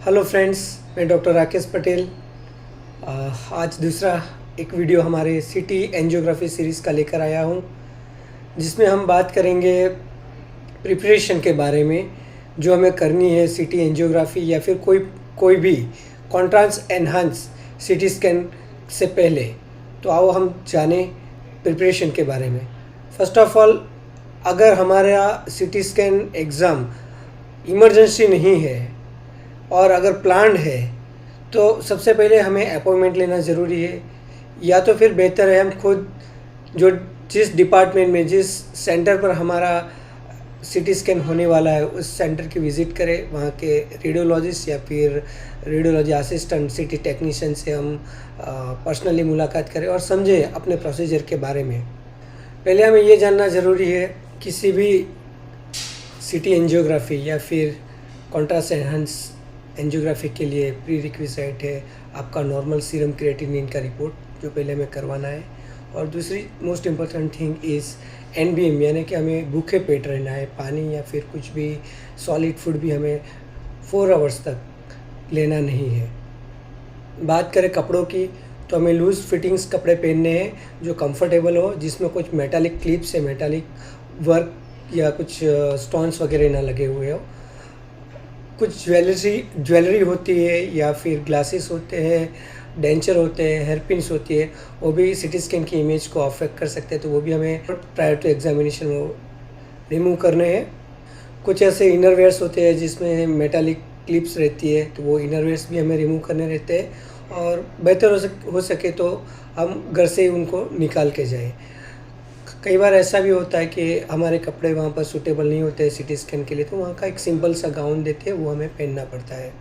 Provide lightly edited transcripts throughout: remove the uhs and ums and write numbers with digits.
Hello friends, मैं doctor Rakesh Patel. आज दूसरा एक वीडियो हमारे सिटी एंजियोग्राफी सीरीज़ का लेकर आया हूँ, जिसमें हम बात करेंगे प्रिपरेशन के बारे में जो हमें करनी है सिटी एंजियोग्राफी या फिर कोई भी कॉन्ट्रास्ट एनहांस सिटी स्कैन से पहले। तो आओ हम जानें प्रिपरेशन के बारे में। फर्स्ट ऑफ ऑल, अगर हमारा सिटी स्कैन एग्ज़ाम इमरजेंसी नहीं है और अगर प्लान्ड है तो सबसे पहले हमें अपॉइंटमेंट लेना ज़रूरी है, या तो फिर बेहतर है हम खुद जिस डिपार्टमेंट में जिस सेंटर पर हमारा सिटी स्कैन होने वाला है उस सेंटर की विज़िट करें। वहाँ के रेडियोलॉजिस्ट या फिर रेडियोलॉजी असिस्टेंट सिटी टेक्नीशियन से हम पर्सनली मुलाकात करें और समझें अपने प्रोसीजर के बारे में। पहले हमें ये जानना ज़रूरी है, किसी भी सिटी एंजियोग्राफी या फिर कॉन्ट्रास्ट एनहांस एंजियोग्राफी के लिए प्री रिक्विजिट है आपका नॉर्मल सीरम क्रिएटिनिन का रिपोर्ट जो पहले हमें करवाना है। और दूसरी most important thing is NBM, यानी कि हमें भूखे पेट रहना है। पानी या फिर कुछ भी सॉलिड फूड भी हमें 4 आवर्स तक लेना नहीं है। बात करें कपड़ों की, तो हमें लूज़ फिटिंग्स कपड़े पहनने हैं जो कंफर्टेबल हो, जिसमें कुछ मेटालिक क्लिप्स या मेटालिक वर्क या कुछ स्टोन्स वगैरह ना लगे हुए हो। कुछ ज्वेलरी होती है या फिर ग्लासेस होते हैं, डेंचर होते हैं, हेयर पिन्स होती है, वो भी सिटी स्कैन की इमेज को अफेक्ट कर सकते हैं, तो वो भी हमें प्रायर टू एग्जामिनेशन वो रिमूव करने हैं। कुछ ऐसे इनरवेयर्स होते हैं जिसमें मेटालिक क्लिप्स रहती है, तो वो इनरवेयर्स भी हमें रिमूव करने रहते हैं और बेहतर हो सके तो हम घर से ही उनको निकाल के जाएँ। कई बार ऐसा भी होता है कि हमारे कपड़े वहाँ पर सूटेबल नहीं होते हैं सिटी स्कैन के लिए, तो वहाँ का एक सिंपल सा गाउन देते हैं, वो हमें पहनना पड़ता है।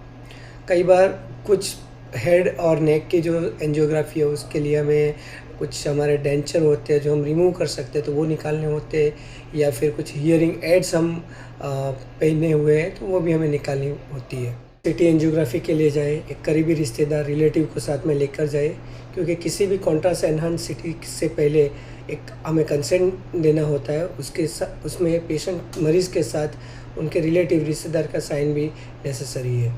कई बार कुछ हेड और नेक की जो एंजियोग्राफी है उसके लिए हमें कुछ हमारे डेंचर होते हैं जो हम रिमूव कर सकते हैं, तो वो निकालने होते हैं, या फिर कुछ हियरिंग एड्स हम पहने हुए हैं तो वो भी हमें निकालनी होती है। सिटी एंजियोग्राफी के लिए जाए एक करीबी रिश्तेदार रिलेटिव को साथ में लेकर जाए, क्योंकि किसी भी कॉन्ट्रास्ट एनहांस सिटी से पहले एक हमें कंसेंट देना होता है। उसमें पेशेंट मरीज़ के साथ उनके रिलेटिव रिश्तेदार का साइन भी नेसेसरी है।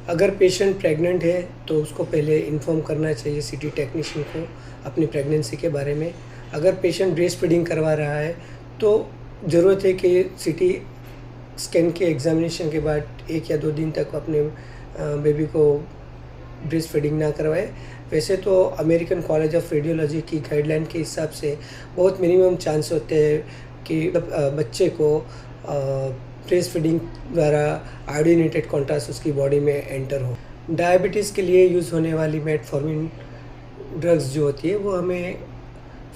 अगर पेशेंट प्रेग्नेंट है तो उसको पहले इन्फॉर्म करना चाहिए सिटी टेक्नीशियन को अपनी प्रेगनेंसी के बारे में। अगर पेशेंट ब्रेस्ट फीडिंग करवा रहा है तो ज़रूरत है कि सिटी स्कैन के एग्जामिनेशन के बाद 1 या 2 दिन तक अपने बेबी को ब्रेस्ट फीडिंग ना करवाए। वैसे तो अमेरिकन कॉलेज ऑफ रेडियोलॉजी की गाइडलाइन के हिसाब से बहुत मिनिमम चांस होते हैं कि बच्चे को ब्रेस्ट फीडिंग द्वारा आयोडीनेटेड कॉन्ट्रास्ट उसकी बॉडी में एंटर हो। डायबिटीज़ के लिए यूज़ होने वाली मेटफॉर्मिन ड्रग्स जो होती है वो हमें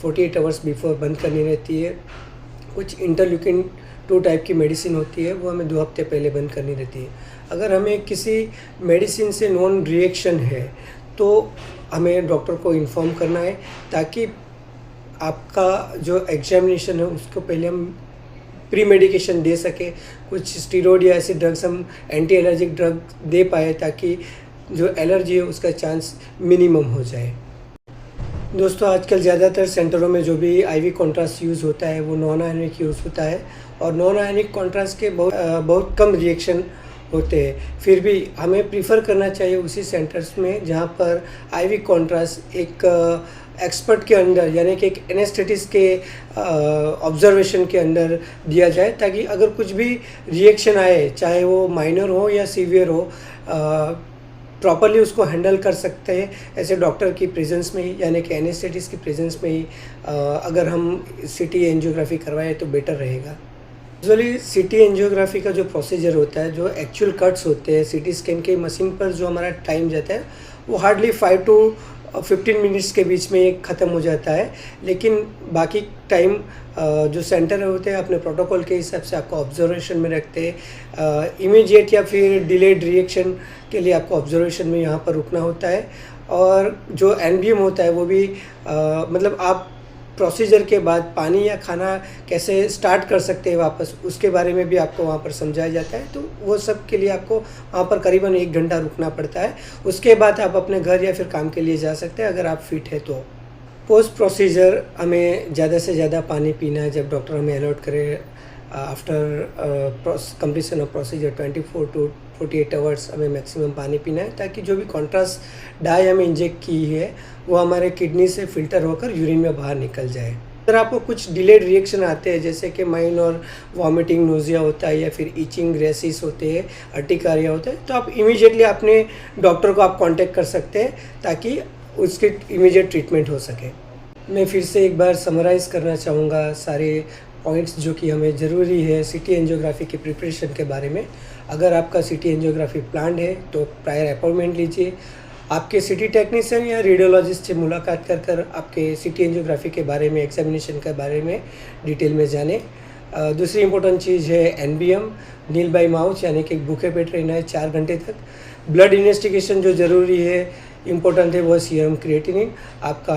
48 आवर्स बिफोर बंद करनी रहती है। कुछ इंटरल्यूकिन 2 टाइप की मेडिसिन होती है, वो हमें 2 हफ्ते पहले बंद करनी रहती है। अगर हमें किसी मेडिसिन से नॉन रिएक्शन है तो हमें डॉक्टर को इन्फॉर्म करना है, ताकि आपका जो एग्जामिनेशन है उसको पहले हम प्री मेडिकेशन दे सके। कुछ स्टीरॉयड या ऐसे ड्रग्स हम एंटी एलर्जिक ड्रग दे पाए, ताकि जो एलर्जी है उसका चांस मिनिमम हो जाए। दोस्तों, आजकल ज़्यादातर सेंटरों में जो भी IV कॉन्ट्रास्ट यूज़ होता है वो नॉन आयनिक यूज़ होता है, और नॉन आयनिक कॉन्ट्रास्ट के बहुत कम रिएक्शन होते हैं। फिर भी हमें प्रीफर करना चाहिए उसी सेंटर्स में जहाँ पर IV कॉन्ट्रास्ट एक एक्सपर्ट के अंडर, यानी कि एक एनेस्थेटिस्ट के ऑब्जर्वेशन के अंदर दिया जाए, ताकि अगर कुछ भी रिएक्शन आए, चाहे वो माइनर हो या सीवियर हो, प्रॉपरली उसको हैंडल कर सकते हैं ऐसे डॉक्टर की प्रेजेंस में ही, यानी कि एनेस्थेटिस्ट की प्रेजेंस में ही अगर हम सिटी एंजियोग्राफी करवाएं तो बेटर रहेगा। यूजुअली सिटी एंजियोग्राफी का जो प्रोसीजर होता है, जो एक्चुअल कट्स होते हैं सिटी स्कैन के मशीन पर जो हमारा टाइम जाता है वो हार्डली 5 to 15 मिनट्स के बीच में एक ख़त्म हो जाता है। लेकिन बाकी टाइम जो सेंटर होते हैं अपने प्रोटोकॉल के हिसाब से आपको ऑब्जर्वेशन में रखते हैं। इमीडिएट या फिर डिलेड रिएक्शन के लिए आपको ऑब्जर्वेशन में यहाँ पर रुकना होता है। और जो NBM होता है वो भी मतलब आप प्रोसीजर के बाद पानी या खाना कैसे स्टार्ट कर सकते हैं वापस, उसके बारे में भी आपको वहाँ पर समझाया जाता है। तो वो सब के लिए आपको वहाँ पर करीबन 1 घंटा रुकना पड़ता है। उसके बाद आप अपने घर या फिर काम के लिए जा सकते हैं अगर आप फिट है तो। पोस्ट प्रोसीजर हमें ज़्यादा से ज़्यादा पानी पीना है जब डॉक्टर हमें अलॉट करे। After completion of procedure 24 to 48 hours हमें मैक्सिमम पानी पीना है, ताकि जो भी कॉन्ट्रास्ट डाई हमें इंजेक्ट की है वो हमारे किडनी से फ़िल्टर होकर यूरिन में बाहर निकल जाए। अगर आपको कुछ डिलेड रिएक्शन आते हैं, जैसे कि माइन और वॉमिटिंग, नोज़िया होता है, या फिर इचिंग, रेसिस होते हैं, अर्टिकारिया होता है, तो आप इमीडिएटली अपने डॉक्टर को आप कांटेक्ट कर सकते हैं ताकि उसकी इमीडिएट ट्रीटमेंट हो सके। मैं फिर से एक बार समराइज़ करना चाहूँगा सारे पॉइंट्स जो कि हमें ज़रूरी है सीटी एंजियोग्राफी की प्रिपरेशन के बारे में। अगर आपका सीटी एंजियोग्राफी प्लान्ड है तो प्रायर अपॉइंटमेंट लीजिए। आपके सिटी टेक्नीशियन या रेडियोलॉजिस्ट से मुलाकात कर आपके सिटी एंजियोग्राफी के बारे में, एग्जामिनेशन के बारे में डिटेल में जानें। दूसरी इम्पोर्टेंट चीज़ है एनबीएम, नील बाई माउथ, यानी कि भूखे पेट रहना है 4 घंटे तक। ब्लड इन्वेस्टिगेशन जो ज़रूरी है, इम्पोर्टेंट है, वो सीरम क्रिएटिनिन। आपका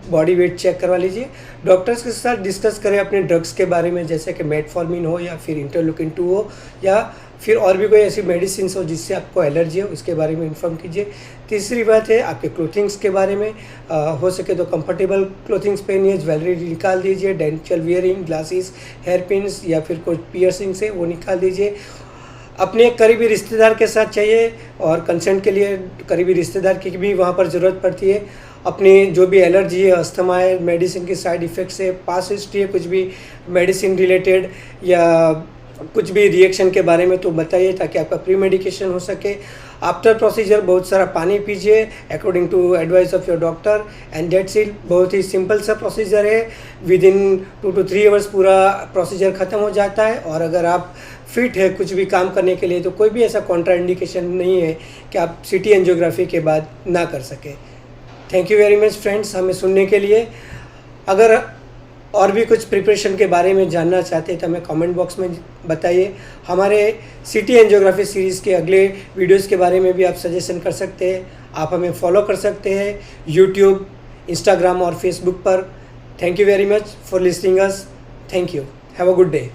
बॉडी वेट चेक करवा लीजिए। डॉक्टर्स के साथ डिस्कस करें अपने ड्रग्स के बारे में, जैसे कि मेटफॉर्मिन हो या फिर इंटरल्यूकिन 2 हो, या फिर और भी कोई ऐसी मेडिसिन हो जिससे आपको एलर्जी हो, उसके बारे में इन्फॉर्म कीजिए। तीसरी बात है आपके क्लोथिंग्स के बारे में। हो सके तो कंफर्टेबल क्लोथिंग्स पहनिए, ज्वेलरी निकाल दीजिए, dental wearing, glasses, hair pins या फिर कोई पियर्सिंग से वो निकाल दीजिए। अपने करीबी रिश्तेदार के साथ चाहिए, और कंसेंट के लिए करीबी रिश्तेदार की भी वहाँ पर ज़रूरत पड़ती है। अपनी जो भी एलर्जी है, अस्थमा है, मेडिसिन के साइड इफ़ेक्ट्स है, पास हिस्ट्री है कुछ भी मेडिसिन रिलेटेड या कुछ भी रिएक्शन के बारे में, तो बताइए ताकि आपका प्री मेडिकेशन हो सके। आफ्टर प्रोसीजर बहुत सारा पानी पीजिए according to advice of your doctor, and that's it. बहुत ही सिंपल सा प्रोसीजर है, विद इन 2 to 3 आवर्स पूरा प्रोसीजर ख़त्म हो जाता है। और अगर आप फिट है कुछ भी काम करने के लिए, तो कोई भी ऐसा कॉन्ट्रा इंडिकेशन नहीं है कि आप सिटी एंजियोग्राफी के बाद ना कर सके। Thank you very much friends हमें सुनने के लिए। अगर और भी कुछ प्रिपरेशन के बारे में जानना चाहते हैं तो हमें कमेंट बॉक्स में बताइए। हमारे सिटी एंजियोग्राफी सीरीज़ के अगले वीडियोस के बारे में भी आप सजेशन कर सकते हैं। आप हमें फॉलो कर सकते हैं यूट्यूब, इंस्टाग्राम और फेसबुक पर। Thank you very much for listening us. Thank you. Have a good day.